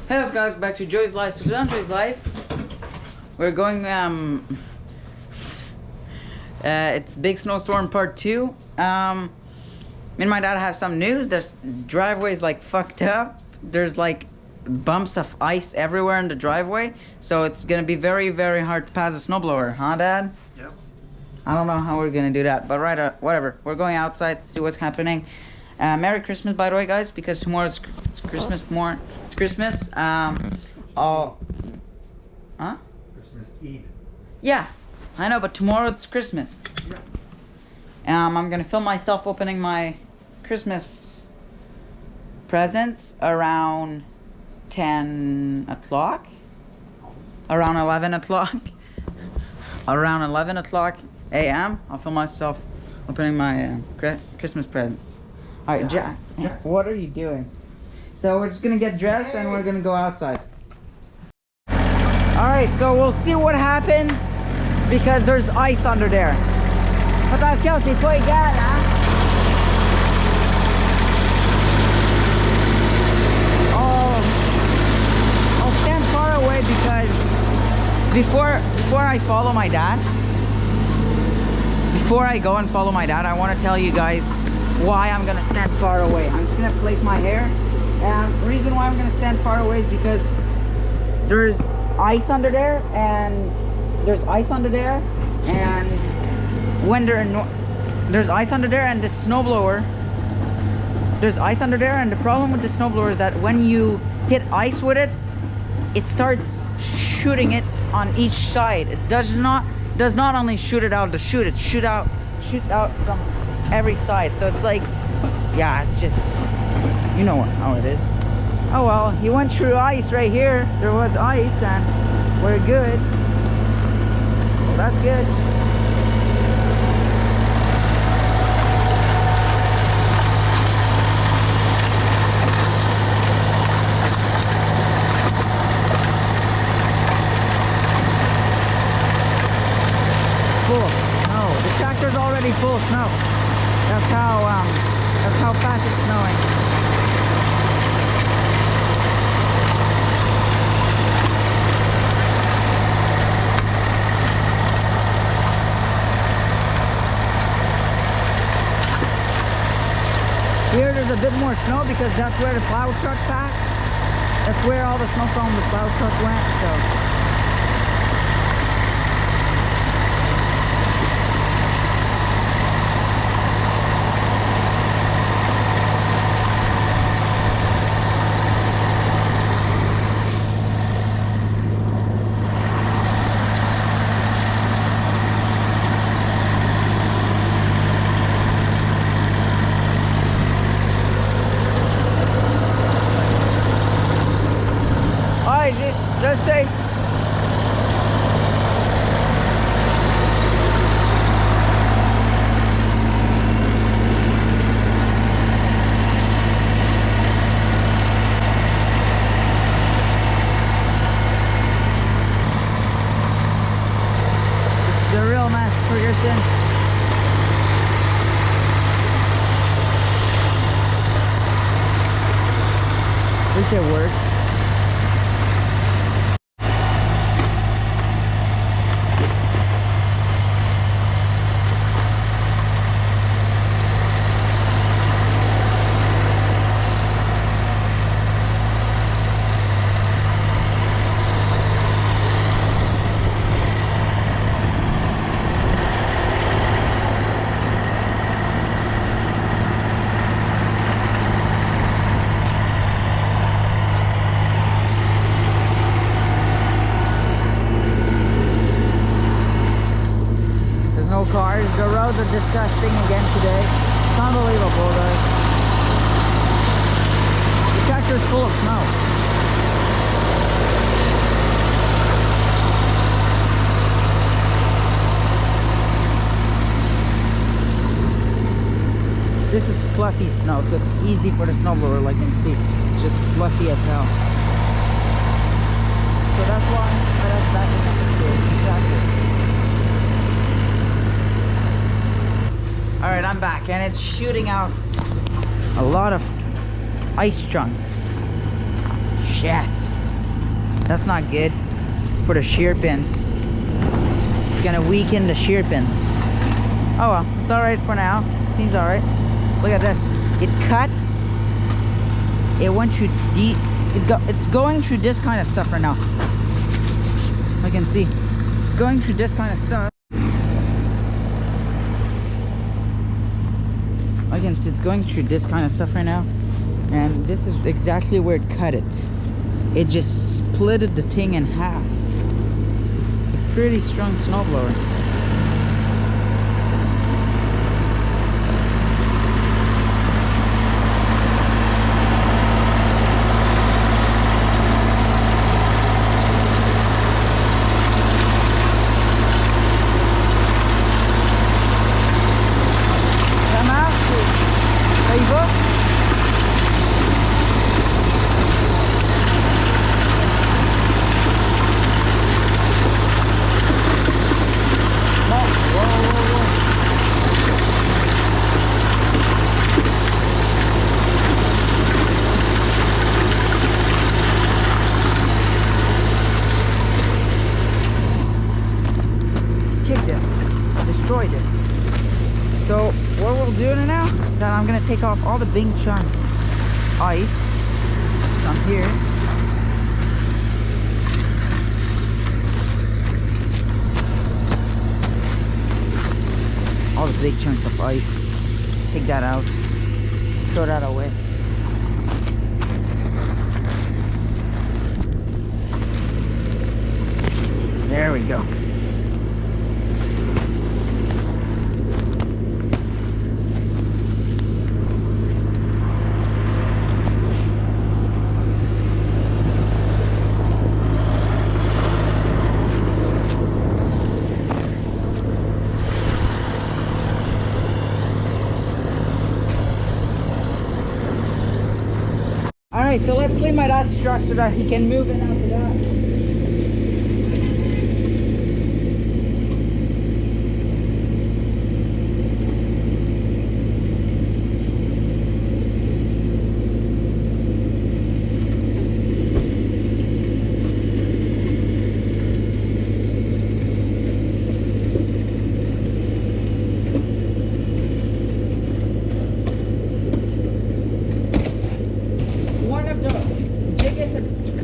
Hey guys, back to Joey's Life. So today on Joey's Life, we're going, it's Big Snowstorm Part 2. Me and my dad have some news. The driveway's like fucked up. There's like bumps of ice everywhere in the driveway. So it's gonna be very, very hard to pass a snowblower, huh Dad? Yep. I don't know how we're gonna do that, but whatever. We're going outside to see what's happening. Merry Christmas, by the way, guys, because tomorrow it's Christmas. It's Christmas. Huh? Christmas Eve. Yeah, I know, but tomorrow it's Christmas. Yeah. I'm gonna film myself opening my Christmas presents around 10 o'clock. Around 11 o'clock. Around 11 o'clock a.m. I'll film myself opening my Christmas presents. All right, Jack, what are you doing? So we're just gonna get dressed and we're gonna go outside. All right, so we'll see what happens because there's ice under there. Attention, c'est pas égal, hein? I'll stand far away because before I follow my dad, before I go and follow my dad, I want to tell you guys why I'm gonna stand far away. I'm just gonna place my hair, and the reason why I'm gonna stand far away is because there's ice under there, and there's ice under there, and when there's ice under there and the snowblower, there's ice under there, and the problem with the snowblower is that when you hit ice with it, it starts shooting it on each side. It does not only shoot it out the chute, it shoots out from every side. So it's like, yeah, it's just, you know how it is. Oh well, he went through ice right here. There was ice and we're good. Well, that's good. Full. No, the tractor's already full of snow. That's how fast it's snowing. Here there's a bit more snow because that's where the plow truck passed. That's where all the snow from the plow truck went, so. Just say the real Mass Ferguson. At least it works. Cars. The roads are disgusting again today. It's unbelievable, guys. The tractor's full of snow. This is fluffy snow, so it's easy for the snowblower, like you can see. It's just fluffy as hell. So that's why that's back in the tractor. Alright, I'm back and it's shooting out a lot of ice chunks. Shit. That's not good for the shear pins. It's gonna weaken the shear pins. Oh well, it's all right for now. Seems all right. Look at this. It cut. It went through it's going through this kind of stuff right now. I can see it's going through this kind of stuff. I can see it's going through this kind of stuff right now, and this is exactly where it cut it. It just splitted the thing in half. It's a pretty strong snowblower. Destroy this. So what we'll do now is that I'm gonna take off all the big chunks ice from here. All the big chunks of ice. Take that out. Throw that away. There we go. Alright, so let's clean my dad's truck so that he can move in after that.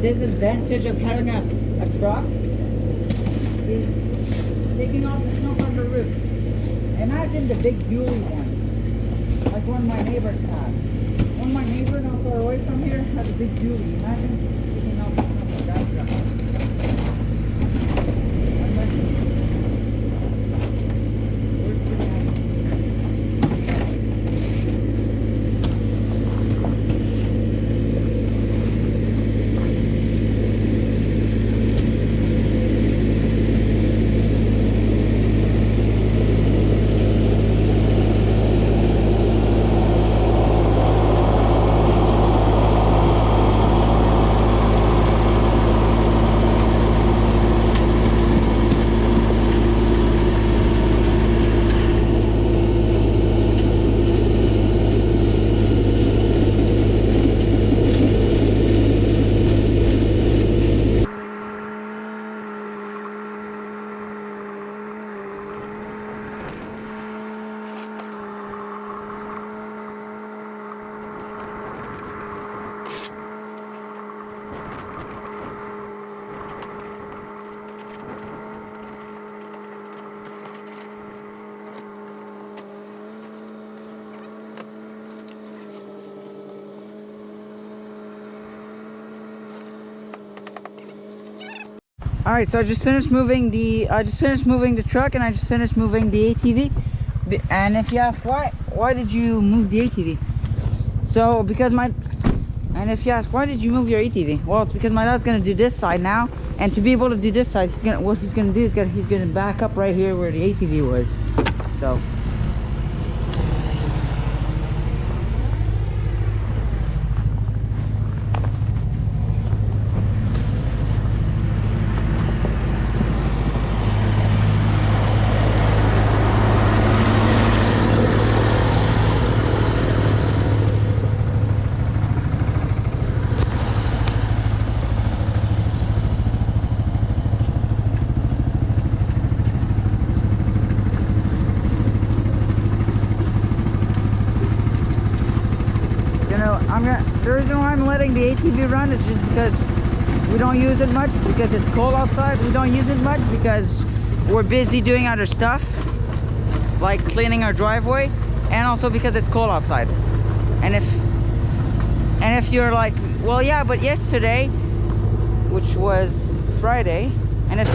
Disadvantage of having a truck is taking off the snow from the roof. Imagine the big dually one, like one my neighbors have. One my neighbor not far away from here has a big dually. Imagine taking off the snow from that truck. Alright, so I just finished moving the truck, and I just finished moving the ATV. And if you ask why did you move the ATV? So if you ask why did you move your ATV? Well, it's because my dad's gonna do this side now, and to be able to do this side, what he's gonna do is he's gonna back up right here where the ATV was. So letting the ATV run is just because we don't use it much, because it's cold outside. We don't use it much because we're busy doing other stuff, like cleaning our driveway, and also because it's cold outside. And if you're like, well, yeah, but yesterday, which was Friday, and it's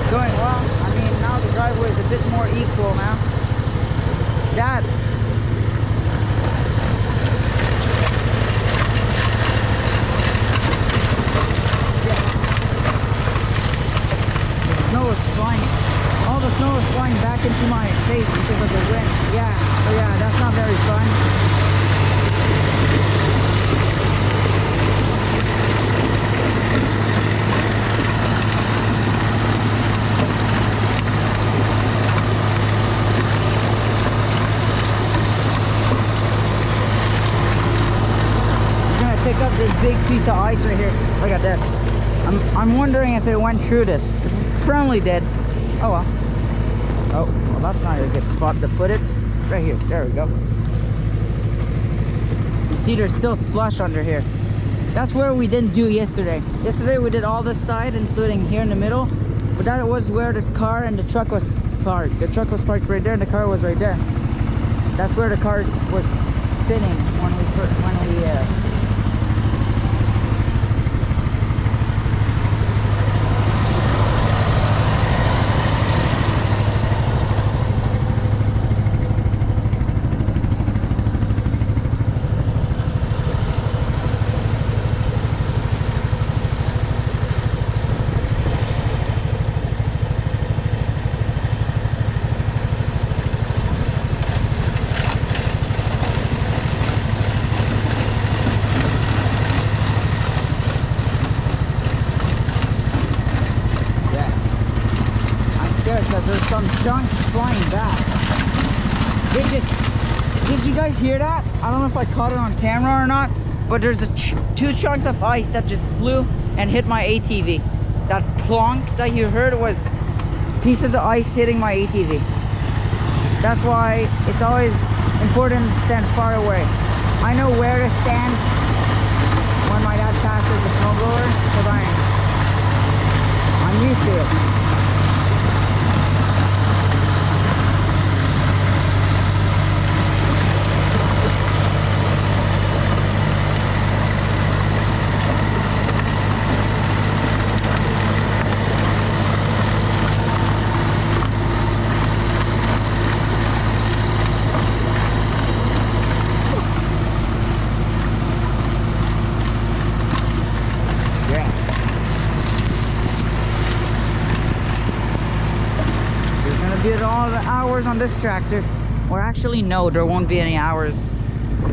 going well, I mean, now the driveway is a bit more equal now. Dad. Snow is flying. All the snow is flying back into my face because of the wind. Yeah, so yeah, that's not very fun. I'm gonna pick up this big piece of ice right here. Look at this. I'm wondering if it went through this. Probably did. Oh well. Oh, well, that's not a good spot to put it. Right here. There we go. You see, there's still slush under here. That's where we didn't do yesterday. Yesterday we did all this side, including here in the middle. But that was where the car and the truck was parked. The truck was parked right there, and the car was right there. That's where the car was spinning when we because there's some chunks flying back. Did you guys hear that? I don't know if I caught it on camera or not, but there's two chunks of ice that just flew and hit my ATV. That plonk that you heard was pieces of ice hitting my ATV. That's why it's always important to stand far away. I know where to stand when my dad passes the snowblower because I'm used to it. Did all the hours on this tractor, or actually no, there won't be any hours.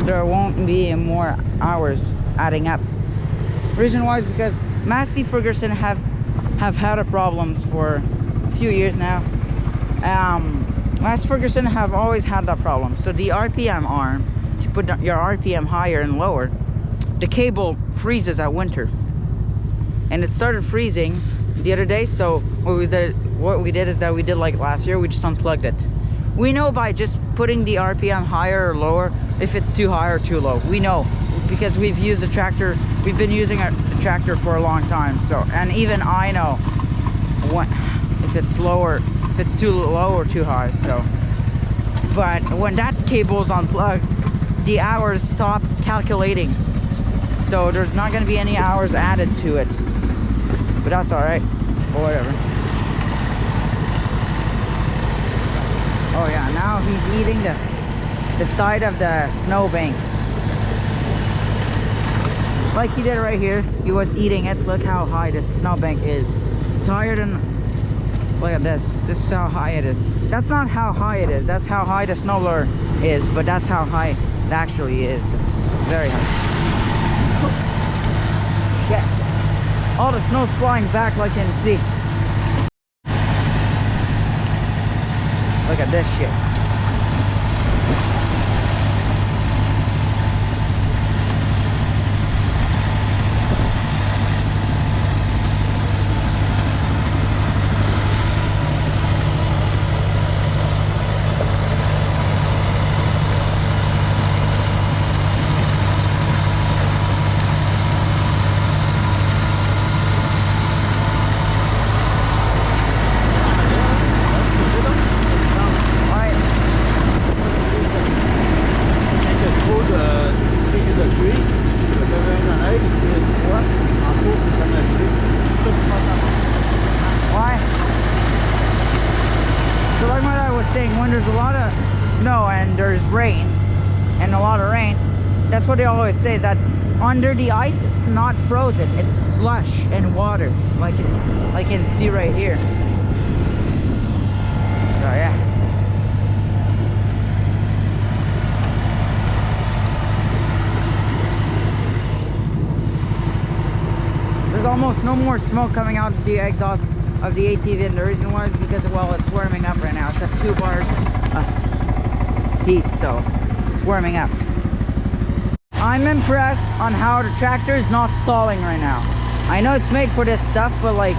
There won't be more hours adding up. Reason why is because Massey Ferguson have had a problems for a few years now. Massey Ferguson have always had that problem. So the RPM arm, to put your RPM higher and lower, the cable freezes at winter, and it started freezing the other day. So what we did is that we did like last year, we just unplugged it. We know by just putting the RPM higher or lower if it's too high or too low. We know because we've used the tractor. We've been using the tractor for a long time. So, and even I know if it's lower, if it's too low or too high. So, but when that cable is unplugged, the hours stop calculating. So there's not going to be any hours added to it. But that's all right, or whatever. Oh yeah, now he's eating the side of the snowbank. Like he did right here. He was eating it. Look how high this snowbank is. It's higher than, look at this. This is how high it is. That's not how high it is. That's how high the snowblower is, but that's how high it actually is. It's very high. Yeah. All the snow's flying back like you can see. Look at this shit. rain and a lot of rain, that's what they always say, that under the ice it's not frozen, it's slush and water, like you can see right here. So yeah. There's almost no more smoke coming out of the exhaust of the ATV, and the reason why is because, well, it's warming up right now. It's at 2 bars of heat, so it's warming up. I'm impressed on how the tractor is not stalling right now. I know it's made for this stuff, but like,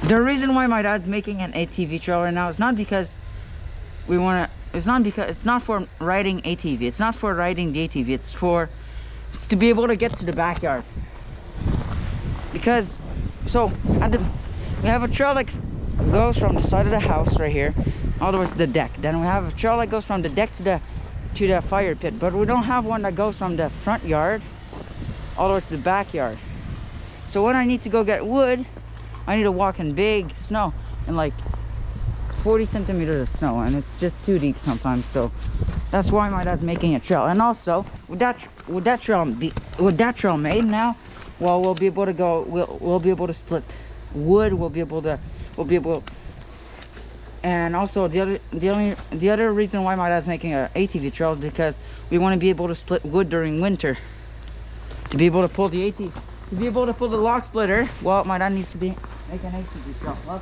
the reason why my dad's making an ATV trail right now is not because we want to, it's not for riding ATV, it's not for riding the ATV, it's to be able to get to the backyard. Because, so, we have a trail that goes from the side of the house right here all the way to the deck. Then we have a trail that goes from the deck to the fire pit, but we don't have one that goes from the front yard all the way to the backyard. So when I need to go get wood, I need to walk in big snow and like 40 centimeters of snow, and it's just too deep sometimes. So that's why my dad's making a trail. And also with that trail made now, well, we'll be able to go, we'll be able to split wood, we'll be able, and also the other reason why my dad's making an ATV trail is because we want to be able to split wood during winter, to be able to pull the ATV, to be able to pull the log splitter. Well, my dad needs to make an ATV trail. Well,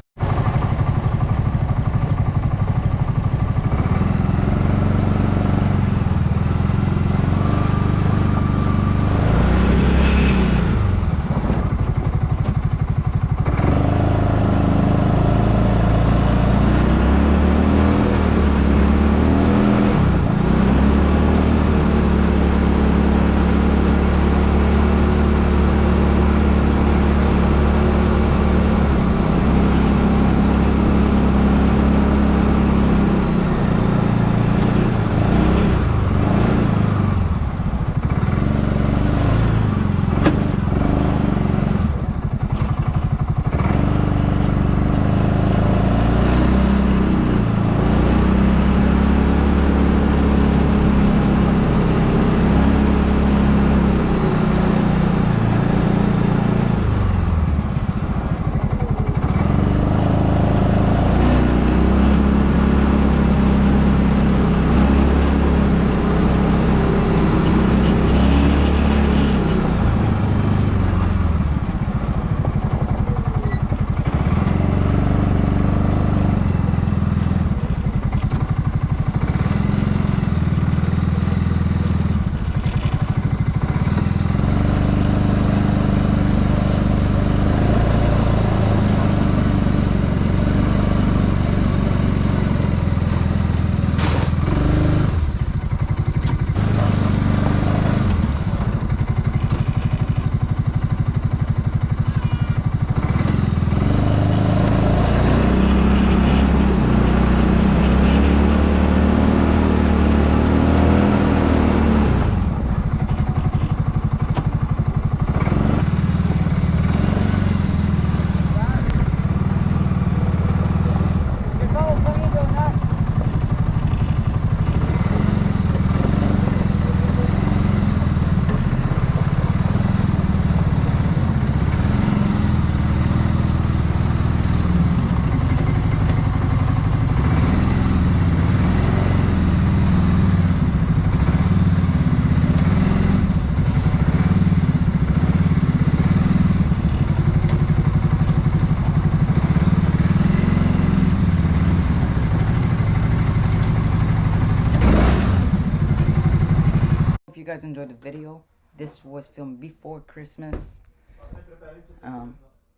you guys enjoyed the video. This was filmed before Christmas.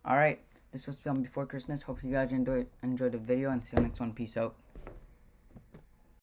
All right, this was filmed before Christmas. Hope you guys enjoyed the video, and see you next one. Peace out.